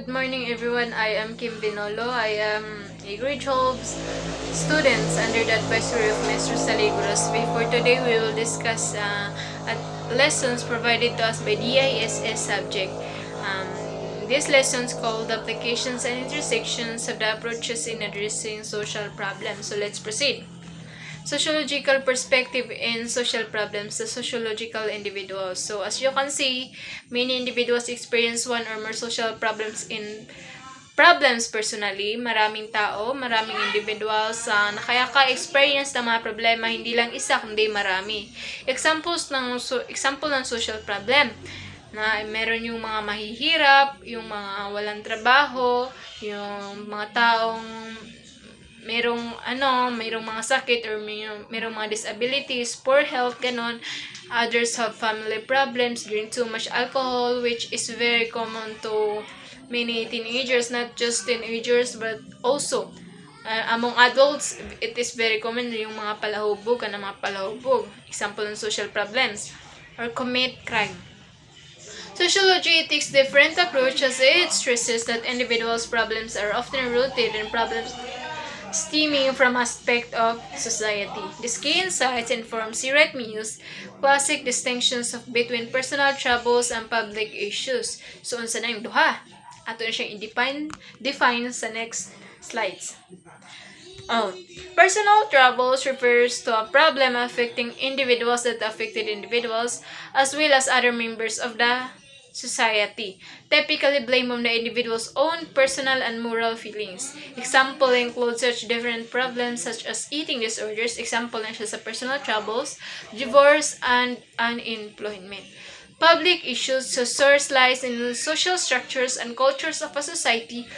morning everyone. I am Kim Binolo. I am a grade 12 student under the advisory of Mr. Saliguros. For today, we will discuss lessons provided to us by DISS subject. These lessons called applications and intersections of the approaches in addressing social problems. So let's proceed. Sociological perspective in social problems, the sociological individuals. So as you can see, many individuals experience one or more social problems personally. Maraming tao, maraming individuals na nakaka-experience ng mga problema, hindi lang isa kundi marami. Example ng social problem na meron yung mga mahihirap, yung mga walang trabaho, yung mga taong merong mga sakit or merong mga disabilities, poor health, ganon. Others have family problems, drink too much alcohol, which is very common to many teenagers, not just teenagers but also among adults. It is very common yung mga palahubog, example ng social problems, or commit crime. Sociology takes different approaches. It stresses that individuals' problems are often rooted in problems stemming from aspect of society. This key insights inform Siret Muse classic distinctions between personal troubles and public issues. So, unsa na yung duha? Ato na siyang define sa next slides. Personal troubles refers to a problem affecting individuals that affected individuals as well as other members of the society, typically blame on the individual's own personal and moral feelings. Example include such different problems such as eating disorders, example na siya sa personal troubles, divorce, and unemployment. Public issues, so source lies in the social structures and cultures of a society,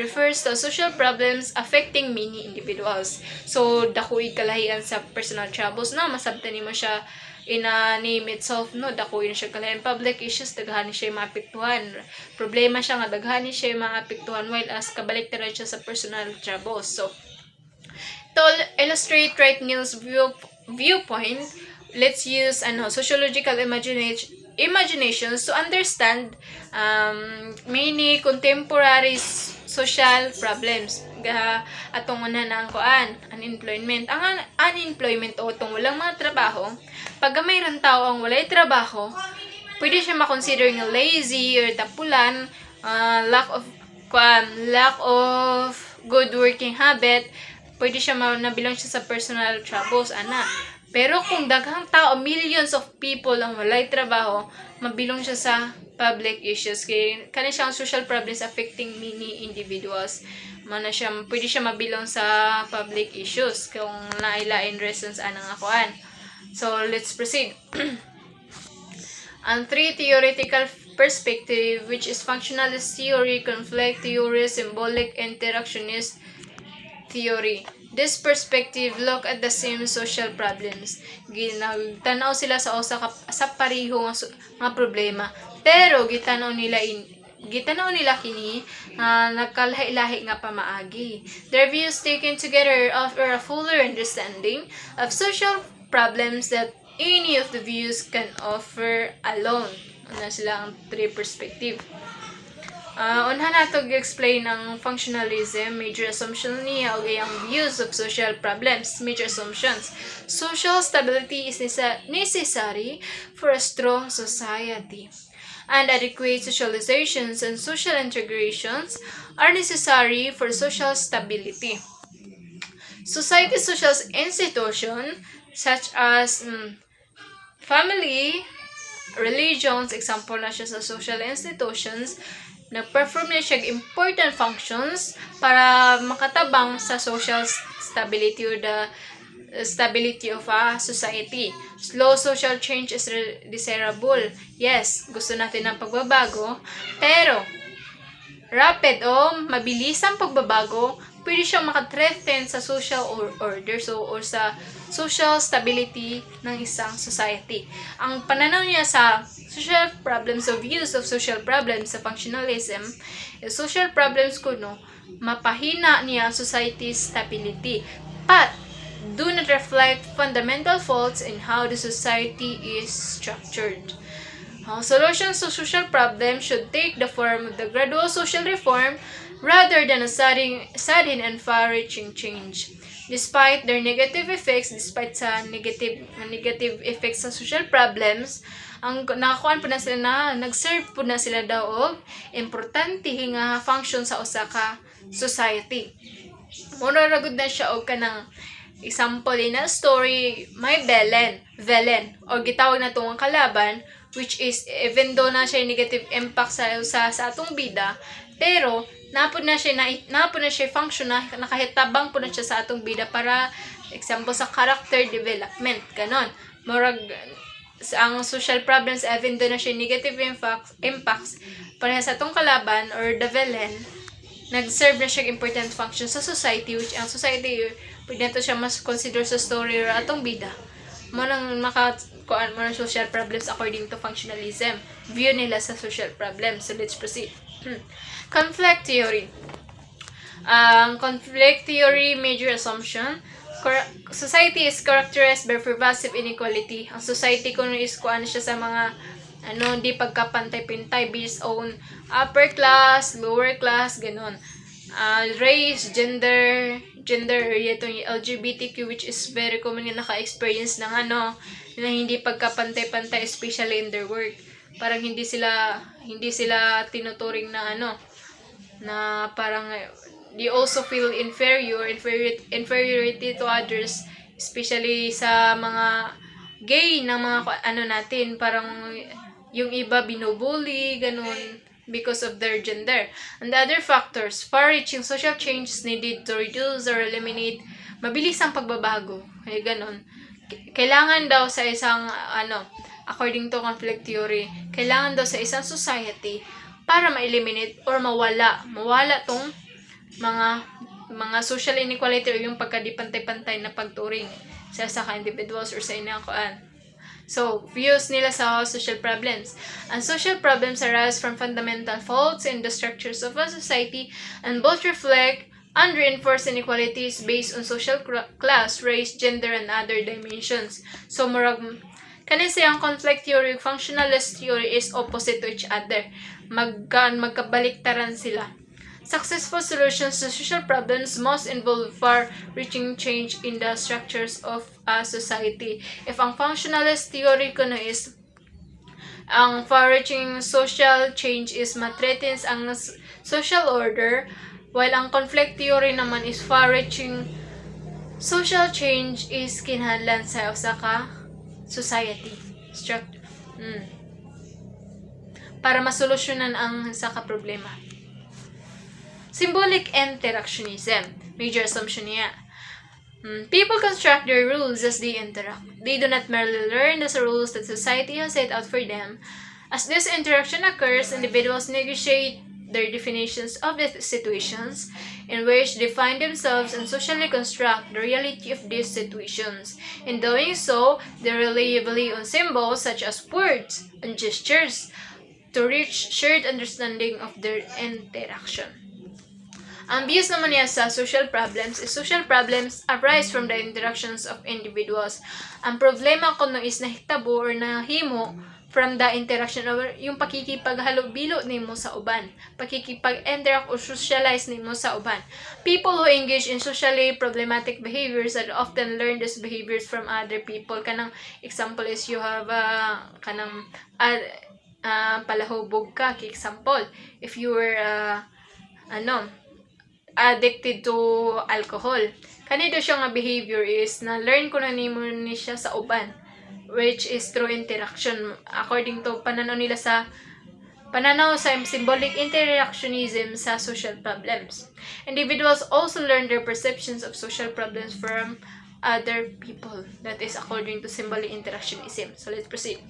refers to social problems affecting many individuals. So, dakoy kalahian sa personal troubles, no? Masabtan mo siya in a name itself, no? Dakoy na siya kalahian. Public issues, daghan siya maapektuhan. Problema siya nga, daghan siya maapektuhan, while as kabaliktaran siya sa personal troubles. So, to illustrate right Neil's viewpoint, let's use sociological imaginations to understand many contemporary social problems. Atong una na ang unemployment. Ang unemployment o itong walang mga trabaho, pag mayroon tao ang walay trabaho, pwede siya makonsider ng lazy or tapulan, lack of good working habit, pwede siya nabilang siya sa personal troubles, Pero kung daghang tao, millions of people ang walay trabaho, mabilong siya sa public issues. Kaya kani siya ang social problems affecting many individuals. Pwede siya mabilong sa public issues kung nailain reasons anang akuan. So, let's proceed. Ang three theoretical perspective, which is functionalist theory, conflict theory, symbolic interactionist theory. This perspective look at the same social problems. Gitanaw sila sa pareho nga problema. Pero gitanaw nila kini nagkalahi-lahi nga pamaagi. Their views taken together offer a fuller understanding of social problems that any of the views can offer alone. Sila ang three perspective. Unha nato explain ang functionalism, major assumption niya o ang views of social problems. Major assumptions. Social stability is necessary for a strong society, and adequate socializations and social integrations are necessary for social stability. Society's social institutions such as family, religions, example na siya sa social institutions, nag-perform na siya important functions para makatabang sa social stability or the stability of a society. Slow social change is desirable. Yes, gusto natin ng pagbabago, pero rapid o mabilisang pagbabago, pwede siyang makathreaten sa social order or sa social stability ng isang society. Ang pananaw niya sa social problems o views of social problems sa functionalism, social problems mapahina niya ang society's stability, but do not reflect fundamental faults in how the society is structured. Solutions to social problems should take the form of the gradual social reform rather than a sudden and far-reaching change. Despite their negative effects, despite sa negative effects sa social problems, ang nakakuan po na sila na nag-serve po na sila daw og importante nga function sa usa ka society. Muna ra gud na siya og kanang example in a story, may villain o gitawag na tong kalaban, which is even though na siya negative impact sa atong bida, pero napod na siya function na nakahitabang po na siya sa atong bida para example sa character development ganon. Murag ang social problems even though na siya negative impacts para sa atong kalaban or the villain, nag-serve na siya important function sa society, which ang society pwede na siya mas consider sa story or atong bida mo nang makakuan mo ng social problems according to functionalism view nila sa social problems. So let's proceed. Conflict theory. Conflict theory major assumption. Society is characterized by pervasive inequality. Ang society kuno is kuan siya sa mga di pagkapantay-pintay based on upper class, lower class, ganon. Race, gender area itong LGBTQ, which is very common nga naka-experience ng na hindi pagkapantay-pantay, especially in their work. Parang hindi sila tinuturing na na parang they also feel inferiority to others, especially sa mga gay na mga natin, parang yung iba binubully, ganun, because of their gender. And the other factors, far-reaching social changes needed to reduce or eliminate, mabilis ang pagbabago, ay ganun. Kailangan daw sa isang, according to conflict theory, kailangan daw sa isang society para ma-eliminate or mawala tong mga social inequality o yung pagkadipantay-pantay na pagturing sa individuals or sa inakuan. So, views nila sa social problems. And social problems arise from fundamental faults in the structures of a society and both reflect and reinforce inequalities based on social class, race, gender, and other dimensions. So, kanin siyang conflict theory, functionalist theory is opposite to each other. Magkabaliktaran sila. Successful solutions to social problems must involve far-reaching change in the structures of a society. If ang functionalist theory kuno is ang far-reaching social change is ma-threatens ang social order, while ang conflict theory naman is far-reaching social change is kinahanglan sa usa ka society structure. Para masolusyonan ang sa ka problema. Symbolic interactionism. Major assumption niya. People construct their rules as they interact. They do not merely learn the rules that society has set out for them. As this interaction occurs, individuals negotiate their definitions of the situations in which they find themselves and socially construct the reality of these situations. In doing so, they rely heavily on symbols such as words and gestures to reach shared understanding of their interaction. Ang views naman niya sa social problems is social problems arise from the interactions of individuals. Ang problema kuno is nahitabo or nahimo from the interaction or yung pakikipaghalubilo nimo sa uban, pakikipag-interact or socialize nimo sa uban. People who engage in socially problematic behaviors and often learn these behaviors from other people. Kanang example is you have palahubog ka, example. If you were addicted to alcohol, kanido siya nga behavior is na learn ko na nimo ni siya sa uban, which is through interaction according to pananaw sa symbolic interactionism sa social problems. Individuals also learn their perceptions of social problems from other people. That is according to symbolic interactionism. So let's proceed.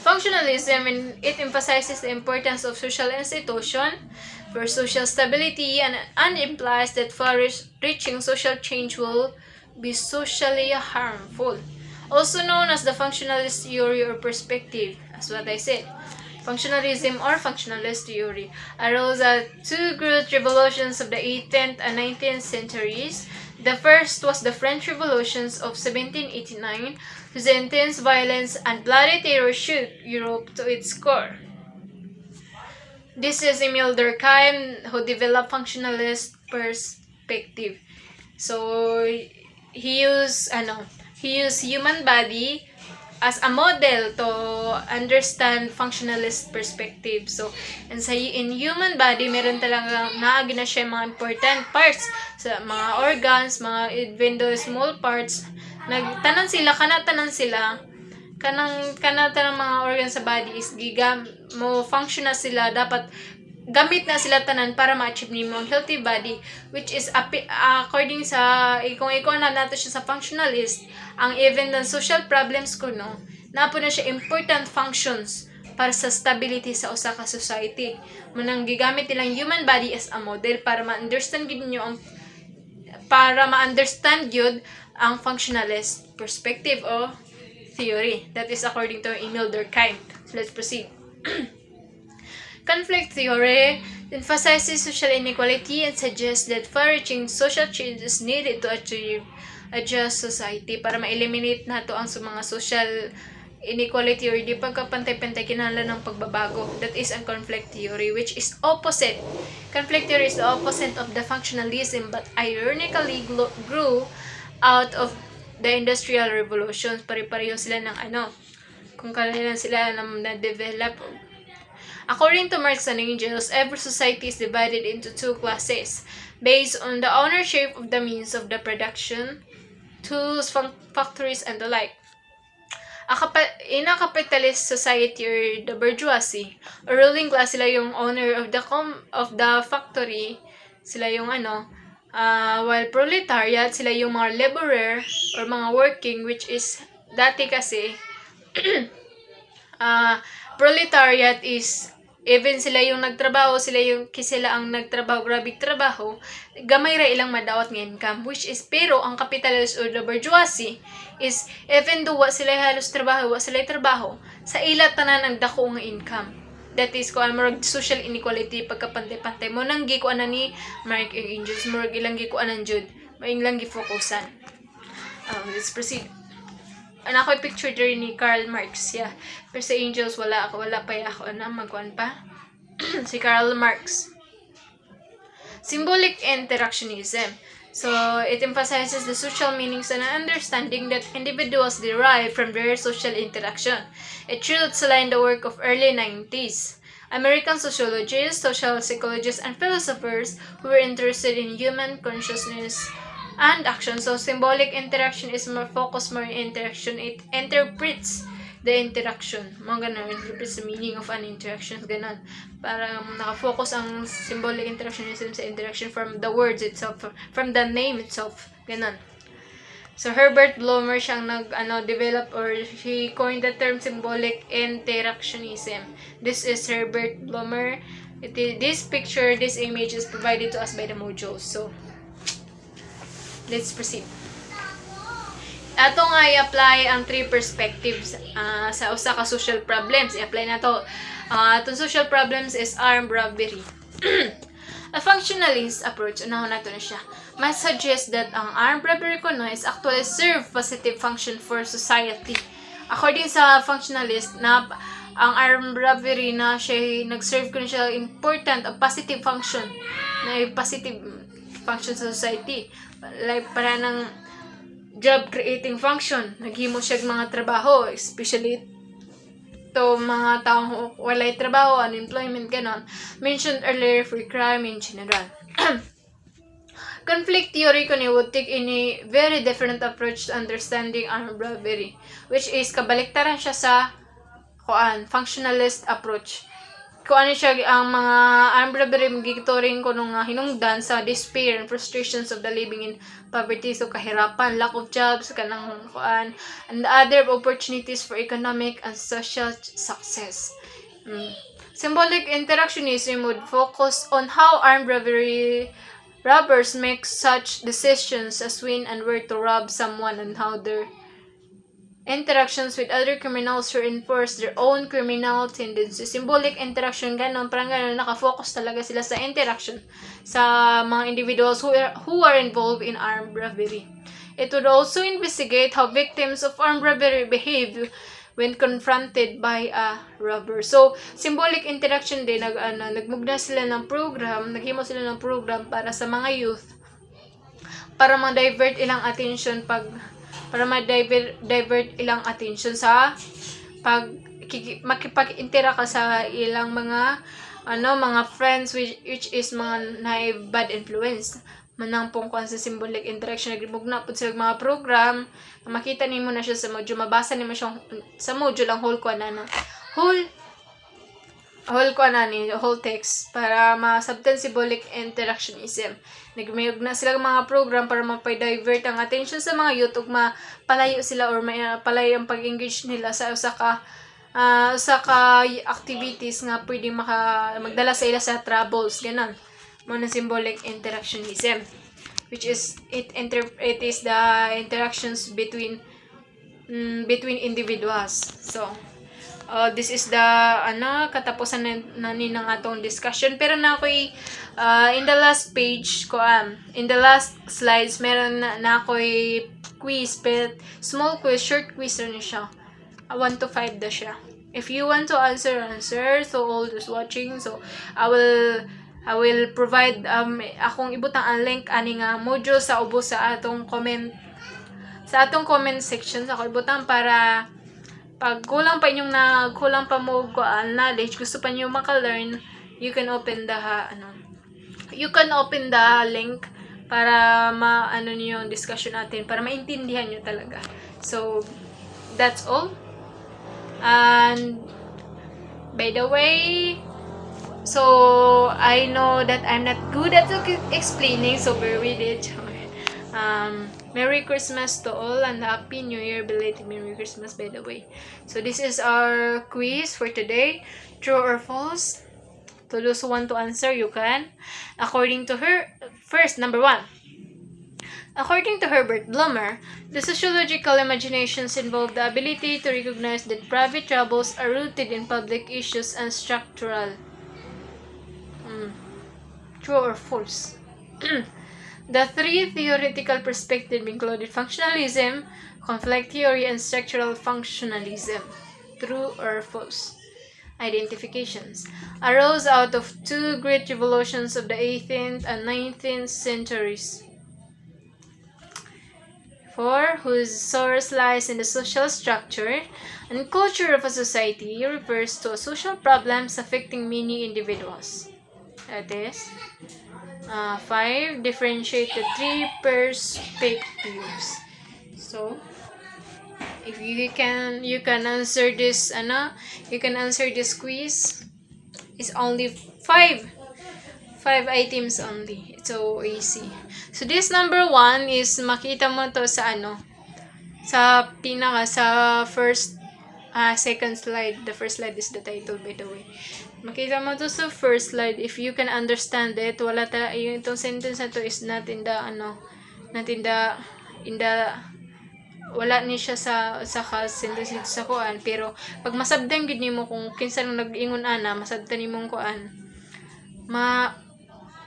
Functionalism, it emphasizes the importance of social institution for social stability and implies that far-reaching social change will be socially harmful. Also known as the functionalist theory or perspective, as what I said. Functionalism or functionalist theory arose at two great revolutions of the 18th and 19th centuries. The first was the French Revolutions of 1789, whose intense violence and bloody terror shook Europe to its core. This is Emile Durkheim, who developed functionalist perspective. So he used human body as a model to understand functionalist perspective. So, in human body, meron talaga naagi na siya mga important parts sa mga organs, mga even though small parts, kanang mga organs sa body is mo function na sila, dapat gamit na sila tanan para ma-achieve nimo ang healthy body, which is according sa kung ikaw na nato siya sa functionalist, ang even the social problems ko no napo na siya important functions para sa stability sa usa ka society. Munang gigamit nilang human body as a model para ma-understand gyud ang functionalist perspective o theory. That is according to Emile Durkheim. So let's proceed. Conflict theory emphasizes social inequality and suggests that far-reaching social change is needed to achieve a just society. Para ma-eliminate nato ang mga social inequality or di pagkapantay-pantay kinahanglan ng pagbabago. That is ang conflict theory, which is opposite. Conflict theory is the opposite of the functionalism, but ironically grew out of the industrial revolutions. Pare-pareho sila ng kung kailan sila na-develop. According to Marx and Engels, every society is divided into two classes based on the ownership of the means of the production, tools, factories, and the like. In a capitalist society or the bourgeoisie, or ruling class, sila yung owner of the factory, sila yung while proletariat, sila yung mga laborer or mga working, which is dati kasi proletariat is even sila yung nagtrabaho, sila ang nagtrabaho, grabe trabaho, gamay ra ilang madawat nga income, which is, pero ang capitalist or the bourgeoisie is, even though wa sila halos trabaho, sa ila tanan ang dako nga income. That is, kung marag social inequality, pagkapantay-pantay mo, nang gikuan na ni Mark and Angels, marag ilang gikuan ng Jude, maing lang gifokusan. Let's proceed. Ako'y picture din ni Karl Marx, yeah. Pero sa Angels, wala pa ako magkuhan pa. Si Karl Marx. Symbolic interactionism. So, it emphasizes the social meanings and understanding that individuals derive from their social interaction. It truths line the work of early 90s. American sociologists, social psychologists, and philosophers who were interested in human consciousness and action. So, symbolic interaction is more focused more in interaction. It interprets the interaction. Mga ganun, interprets the meaning of an interaction. Ganun. Para nakafocus ang symbolic interactionism sa interaction from the words itself, from the name itself. Ganun. So, Herbert Blomer siyang develop or he coined the term symbolic interactionism. This is Herbert Blomer. This image is provided to us by the modules. So, let's proceed. Ato nga i-apply ang three perspectives sa usa ka social problems. I-apply na to. Itong social problems is armed robbery. A functionalist approach, unahon nato na siya, must suggest that ang armed robbery kuno is actually serve positive function for society. According sa functionalist, na ang armed robbery na siya nag-serve kuno siya important a positive function, na positive function sa society. Like para ng job creating function, naghimo siya mga trabaho, especially to mga taong walay trabaho, unemployment, ganon. Mentioned earlier for crime in general. Conflict theory kuni would take a very different approach to understanding armed robbery, which is kabaliktaran siya sa functionalist approach. Kung ano siya ang mga armed robbery magigituring ko nung hinungdan sa despair and frustrations of the living in poverty, so kahirapan, lack of jobs, kanang and other opportunities for economic and social success. Symbolic interactionism would focus on how armed robbers make such decisions as when and where to rob someone and how their interactions with other criminals to reinforce their own criminal tendencies. Symbolic interaction, ganon, parang ganon, nakafocus talaga sila sa interaction sa mga individuals who are involved in armed robbery. It would also investigate how victims of armed robbery behave when confronted by a robber. So, symbolic interaction din, nagmugna sila ng program, naghimo sila ng program para sa mga youth, para ma-divert ilang attention ilang attention sa makipag-intera ka sa ilang mga mga friends which is mga na bad influence. Manang pong kuan sa symbolic interaction, nagmugna po sila mga program, makita nimo na siya sa module, mabasa nimo siya sa module ang whole text para masabtan symbolic interactionism. Nagmayog na sila mga program para mapay-divert ang attention sa mga youth ug mapalayo sila or palayo ang pag-engage nila sa usa ka activities nga pwede magdala sa ila sa troubles, ganon. Muna symbolic interactionism, which is it is the interactions between individuals. So this is the katapusan na ni ng atong discussion, pero na ako'y in the last page ko in the last slides meron na ako'y quiz, but small quiz, short quiz rin siya. 1 to 5 da siya. If you want to answer, so all those watching, so I will provide akong ibutang ang link ani nga module sa ubos sa atong comment section sa ako ibutang, para pag kulang pa mo knowledge, gusto pa niyo maka-learn, you can open the link para niyo yung discussion natin, para maintindihan niyo talaga. So that's all. And by the way, so I know that I'm not good at explaining, so bear with it. Merry Christmas to all and Happy New Year, belated Merry Christmas by the way. So this is our quiz for today. True or false? To those who want to answer, you can. According to her, first, number 1. According to Herbert Blumer, the sociological imaginations involve the ability to recognize that private troubles are rooted in public issues and structural. True or false? The 3 theoretical perspectives included functionalism, conflict theory, and structural functionalism. True or false? Identifications arose out of 2 great revolutions of the 18th and 19th centuries, whose source lies in the social structure and culture of a society, refers to social problems affecting many individuals. That is 5. Differentiate the 3 perspectives. So if you can answer this quiz. It's only 5 items only. It's so easy. So this number 1 is makita mo to sa first second slide. The first slide is the title, by the way. Makita mo to sa first slide. If you can understand it, yung itong sentence na to is not in the wala ni siya sa sentence dito sa kuan, pero pag masabdan gid nimo kung kinsa nang nag-ingon masabdan nimong kuan,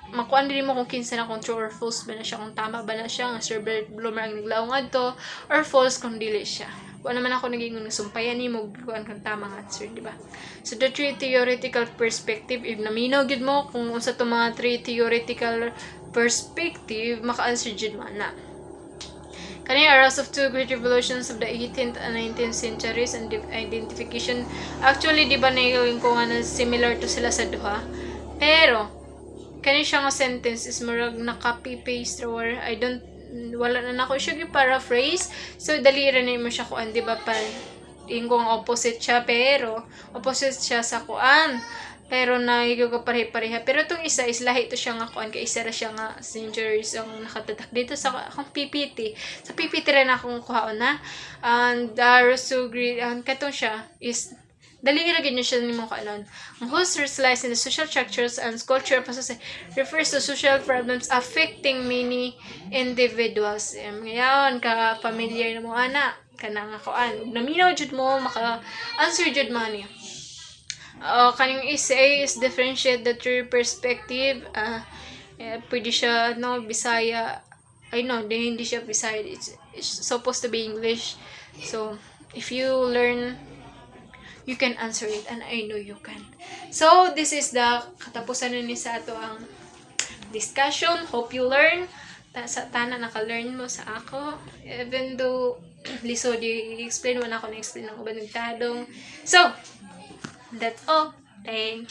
makuan din mo kung kinsa na, kung true or false ba na siya, kung tama ba na siya nga Sir Bloomer ang naglaong adto, or false kung dili siya. Wala naman ako nag-ingon sumpayan nimo kuan kung tama nga answer, di ba? So the 3 theoretical perspective, if naminaw gid mo kung unsa to mga 3 theoretical perspective, maka-answer jud man na. Kani arose of 2 great revolutions of the 18th and 19th centuries, and identification. Actually, di ba nailin ko nga na similar to sila sa duha? Pero kani siya nga sentence is murag na copy paste, or wala na nako siya gi-paraphrase. So dali ra na mo siya kuan, di ba, pa ingong opposite siya, pero opposite siya sa kuan, pero nahigo ka pareha-pareha. Pero itong isa is lahi to siya nga kuan, kay isa ra siya nga centuries ang nakatatak dito sa akong PPT. Sa PPT rin akong kuhaon na, and so great, and katong siya is dali ilagay niyo siya nimong kaanon. Ang whole source lies in the social structures and culture of a society, refers to social problems affecting many individuals. Ngayon, ka-familiar na mo, ana. kanang kuan naminaw jud mo maka answer jud man niya. Kaning essay is differentiate the true perspective. Pwede siya no Bisaya. I know hindi siya Bisaya. It's supposed to be English. So if you learn, you can answer it, and I know you can. So this is the katapusan ni sa ato ang discussion. Hope you learn. Sa tanan naka-learn mo sa ako. Even though lisod i-explain mo na ako na-explain ng ubang nagtadong. So that's all. Thank you.